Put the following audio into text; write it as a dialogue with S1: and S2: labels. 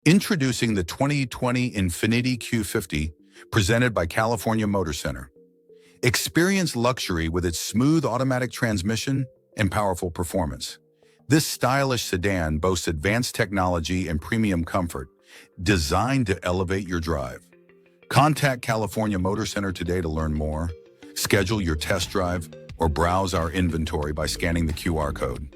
S1: Introducing the 2020 INFINITI Q50, presented by California Motor Center. Experience luxury with its smooth automatic transmission and powerful performance. This stylish sedan boasts advanced technology and premium comfort, designed to elevate your drive. Contact California Motor Center today to learn more, schedule your test drive, or browse our inventory by scanning the QR code.